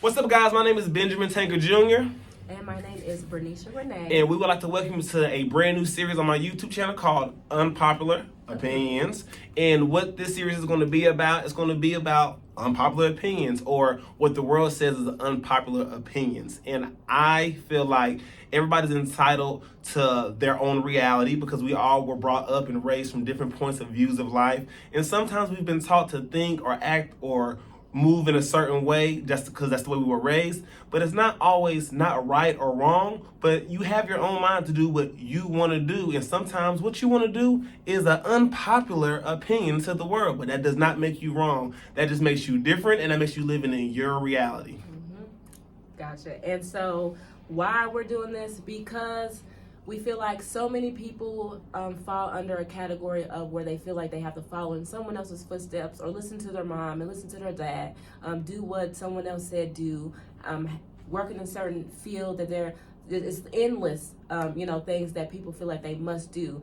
What's up, guys? My name is Benjamin Tanker Jr. And my name is Bernisha Rynia. And we would like to welcome you to a brand new series on my YouTube channel called Unpopular Opinions. And what this series is going to be about, it's going to be about unpopular opinions, or what the world says is unpopular opinions. And I feel like everybody's entitled to their own reality because we all were brought up and raised from different points of views of life. And sometimes we've been taught to think or act or move in a certain way just because that's the way we were raised. But it's not always not right or wrong, but you have your own mind to do what you want to do. And sometimes what you want to do is an unpopular opinion to the world, but that does not make you wrong. That just makes you different, and that makes you living in your reality. Gotcha. And so why we're doing this? Because we feel like so many people fall under a category of where they feel like they have to follow in someone else's footsteps, or listen to their mom and listen to their dad, do what someone else said do, work in a certain field that it's endless, things that people feel like they must do.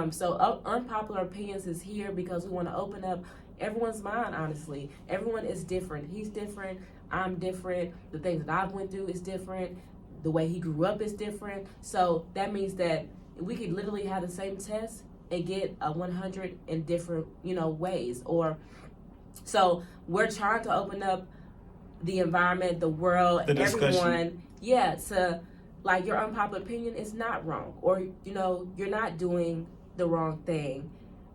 So Unpopular Opinions is here because we want to open up everyone's mind, honestly. Everyone is different. He's different. I'm different. The things that I've went through is different. The way he grew up is different. So that means that we could literally have the same test and get a 100 in different, ways. So we're trying to open up the environment, the world, The discussion. everyone. To like, your unpopular opinion is not wrong, or you're not doing the wrong thing,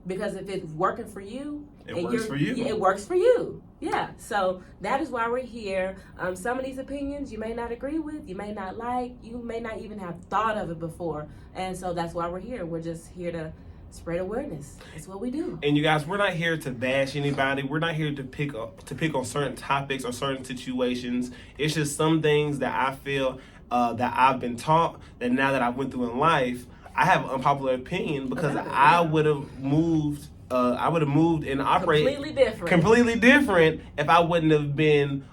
because if it's working for you, It works for you. It works for you. Yeah, so that is why we're here. Some of these opinions you may not agree with, you may not like, you may not even have thought of it before. And so that's why we're here. We're just here to spread awareness. That's what we do. And you guys, we're not here to bash anybody. We're not here to pick on certain topics or certain situations. It's just some things that I feel that I've been taught, that now that I went through in life, I have an unpopular opinion because I would have moved and operated completely different if I wouldn't have been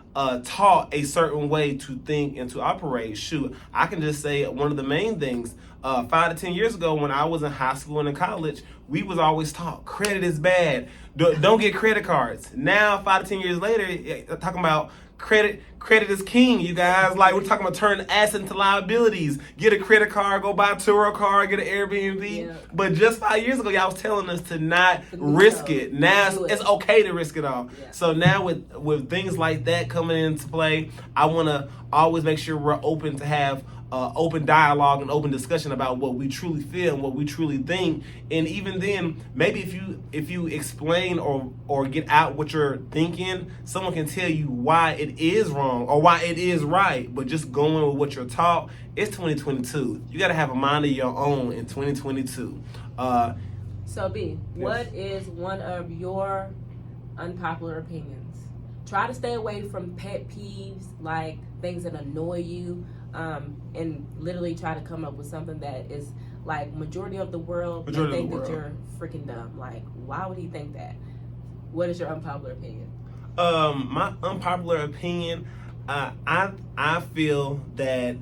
taught a certain way to think and to operate. Shoot, I can just say one of the main things. 5 to 10 years ago, when I was in high school and in college, we was always taught credit is bad. Don't get credit cards. Now, 5 to 10 years later, talking about credit is king, you guys. Like, we're talking about turning assets into liabilities. Get a credit card, go buy a tour car, get an Airbnb. Yeah. But just 5 years ago, y'all was telling us to not risk it. Now it's okay to risk it all. Yeah. So now with things like that coming into play, I want to always make sure we're open to have open dialogue and open discussion about what we truly feel and what we truly think. And even then, maybe if you explain or get out what you're thinking, someone can tell you why it is wrong or why it is right. But just going with what you're taught, it's 2022. You got to have a mind of your own in 2022. So B, what is one of your unpopular opinions? Try to stay away from pet peeves, like things that annoy you, and literally try to come up with something that is like majority of the world that you're freaking dumb. Like, why would he think that? What is your unpopular opinion? My unpopular opinion, I feel that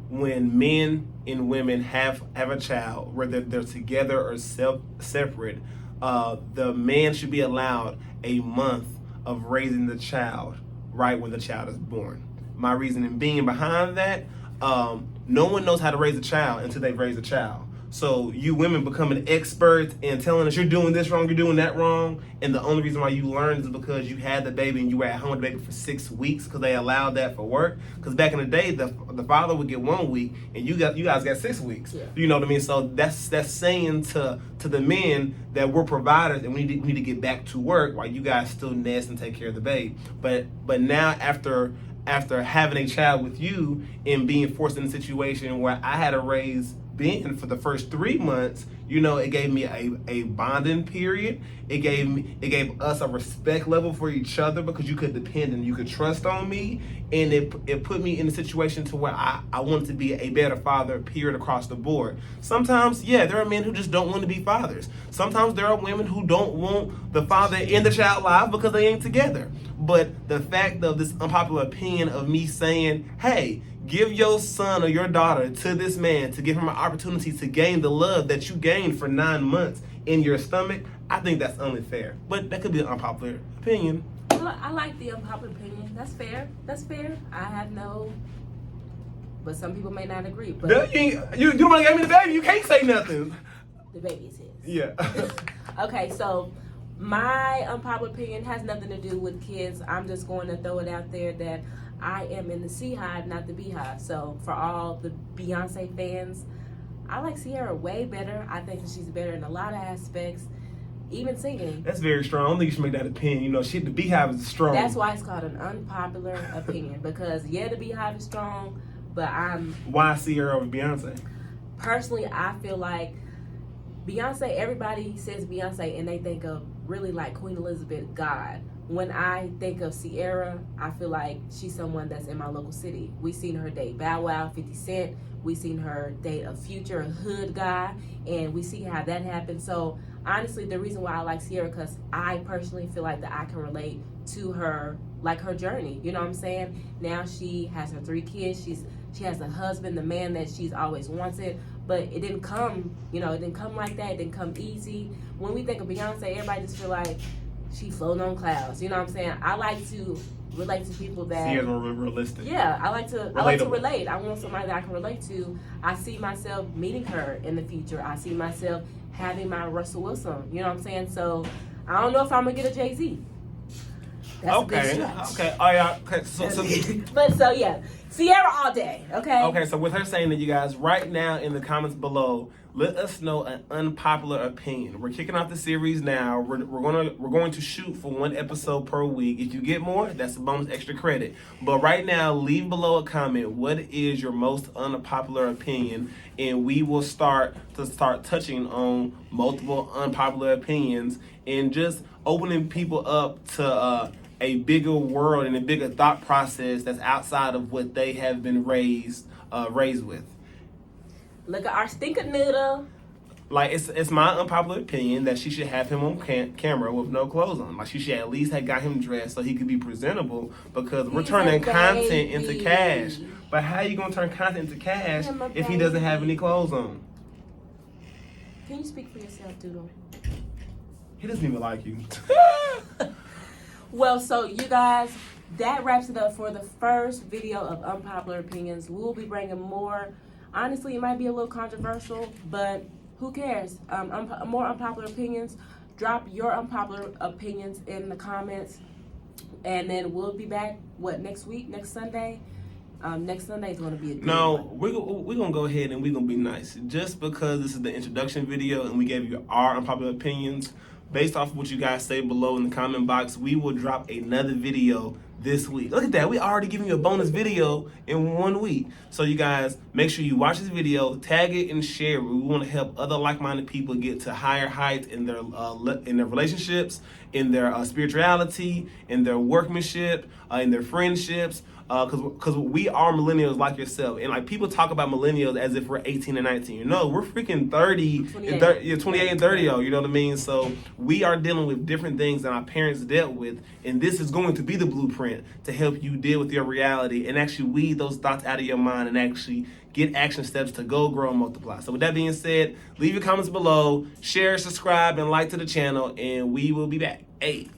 when men and women have a child, whether they're together or separate, the man should be allowed a month of raising the child right when the child is born. My reasoning being behind that, no one knows how to raise a child until they've raised a child. So you women becoming experts and telling us you're doing this wrong, you're doing that wrong, and the only reason why you learned is because you had the baby and you were at home with the baby for 6 weeks because they allowed that for work. Because back in the day, the father would get 1 week and you guys got 6 weeks. Yeah. You know what I mean? So that's saying to the men that we're providers and we need to get back to work while you guys still nest and take care of the baby. But now after having a child with you and being forced in a situation where I had to raise Ben for the first 3 months, it gave me a bonding period. It gave us a respect level for each other because you could depend and you could trust on me, and it put me in a situation to where I wanted to be a better father, period, across the board. Sometimes, there are men who just don't want to be fathers. Sometimes there are women who don't want the father in the child life because they ain't together. But the fact of this unpopular opinion of me saying, hey, give your son or your daughter to this man to give him an opportunity to gain the love that you gained for 9 months in your stomach, I think that's only fair. But that could be an unpopular opinion. I like the unpopular opinion. That's fair. That's fair. I have no, but some people may not agree. But you don't want to give me the baby. You can't say nothing. The baby is his. Yeah. Okay, so my unpopular opinion has nothing to do with kids. I'm just going to throw it out there that I am in the C hive, not the beehive. So for all the Beyonce fans, I like Ciara way better. I think that she's better in a lot of aspects, even singing. That's very strong. I don't think you should make that opinion. You know, the beehive is strong. That's why it's called an unpopular opinion, because yeah, the beehive is strong, but Why Ciara over Beyonce? Personally, I feel like Beyonce, everybody says Beyonce and they think of really like Queen Elizabeth, God. When I think of Ciara, I feel like she's someone that's in my local city. We seen her date Bow Wow, 50 Cent. We seen her date a Future, a hood guy, and we see how that happened. So honestly, the reason why I like Ciara, because I personally feel like that I can relate to her, like her journey. You know what I'm saying? Now she has her 3 kids. She has a husband, the man that she's always wanted. But it didn't come, it didn't come like that. It didn't come easy. When we think of Beyonce, everybody just feel like she floating on clouds. You know what I'm saying? I like to relate to people that Ciara's more realistic. Yeah, I like to relate. I want somebody that I can relate to. I see myself meeting her in the future. I see myself having my Russell Wilson. You know what I'm saying? So I don't know if I'm gonna get a Jay-Z. That's a big stretch. Okay. Oh yeah. Okay. So yeah, Ciara all day. Okay. Okay. So with her saying that, you guys, right now in the comments below, let us know an unpopular opinion. We're kicking off the series now. We're going to shoot for 1 episode per week. If you get more, that's a bonus extra credit. But right now, leave below a comment. What is your most unpopular opinion? And we will start touching on multiple unpopular opinions and just opening people up to a bigger world and a bigger thought process that's outside of what they have been raised with. Look at our stinker noodle. Like, it's my unpopular opinion that she should have him on camera with no clothes on. Like, she should at least have got him dressed so he could be presentable, because we're turning content into cash. But how are you going to turn content into cash if he doesn't have any clothes on? Can you speak for yourself, Doodle? He doesn't even like you. Well, so you guys, that wraps it up for the first video of Unpopular Opinions. We'll be bringing more. Honestly, it might be a little controversial, but who cares? More unpopular opinions. Drop your unpopular opinions in the comments, and then we'll be back, next week, next Sunday? Next Sunday is going to be a good one. We're going to go ahead and we're going to be nice. Just because this is the introduction video and we gave you our unpopular opinions, based off of what you guys say below in the comment box, we will drop another video this week. Look at that. We already giving you a bonus video in 1 week. So you guys, make sure you watch this video, tag it, and share it. We want to help other like-minded people get to higher heights in their relationships, in their spirituality, in their workmanship, in their friendships. Because we are millennials like yourself. And like, people talk about millennials as if we're 18 and 19. No, we're freaking 30, 28 and 30, you know what I mean? So we are dealing with different things that our parents dealt with. And this is going to be the blueprint to help you deal with your reality and actually weed those thoughts out of your mind and actually get action steps to go, grow, and multiply. So with that being said, leave your comments below, share, subscribe, and like to the channel, and we will be back. Hey.